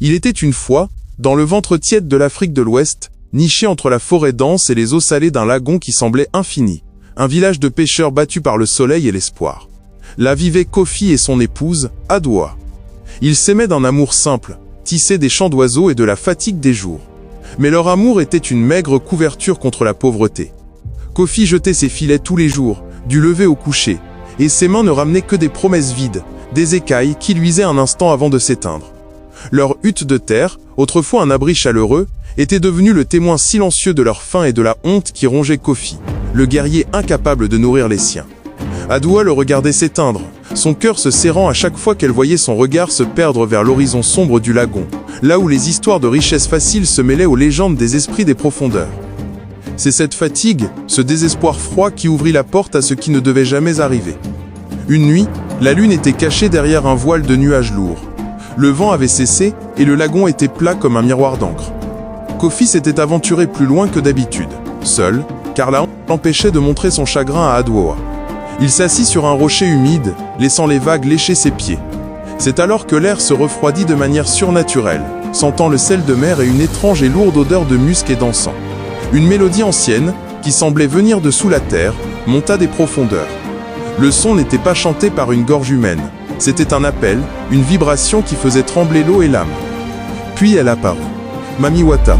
Il était une fois, dans le ventre tiède de l'Afrique de l'Ouest, niché entre la forêt dense et les eaux salées d'un lagon qui semblait infini, un village de pêcheurs battus par le soleil et l'espoir. Là vivaient Kofi et son épouse, Adoua. Ils s'aimaient d'un amour simple, tissé des chants d'oiseaux et de la fatigue des jours. Mais leur amour était une maigre couverture contre la pauvreté. Kofi jetait ses filets tous les jours, du lever au coucher, et ses mains ne ramenaient que des promesses vides, des écailles qui luisaient un instant avant de s'éteindre. Leur hutte de terre, autrefois un abri chaleureux, était devenue le témoin silencieux de leur faim et de la honte qui rongeait Kofi, le guerrier incapable de nourrir les siens. Adoua le regardait s'éteindre, son cœur se serrant à chaque fois qu'elle voyait son regard se perdre vers l'horizon sombre du lagon, là où les histoires de richesses faciles se mêlaient aux légendes des esprits des profondeurs. C'est cette fatigue, ce désespoir froid qui ouvrit la porte à ce qui ne devait jamais arriver. Une nuit, la lune était cachée derrière un voile de nuages lourds. Le vent avait cessé et le lagon était plat comme un miroir d'encre. Kofi s'était aventuré plus loin que d'habitude, seul, car la honte l'empêchait de montrer son chagrin à Adoua. Il s'assit sur un rocher humide, laissant les vagues lécher ses pieds. C'est alors que l'air se refroidit de manière surnaturelle, sentant le sel de mer et une étrange et lourde odeur de musc et d'encens. Une mélodie ancienne, qui semblait venir de sous la terre, monta des profondeurs. Le son n'était pas chanté par une gorge humaine. C'était un appel, une vibration qui faisait trembler l'eau et l'âme. Puis elle apparut. Mamiwata.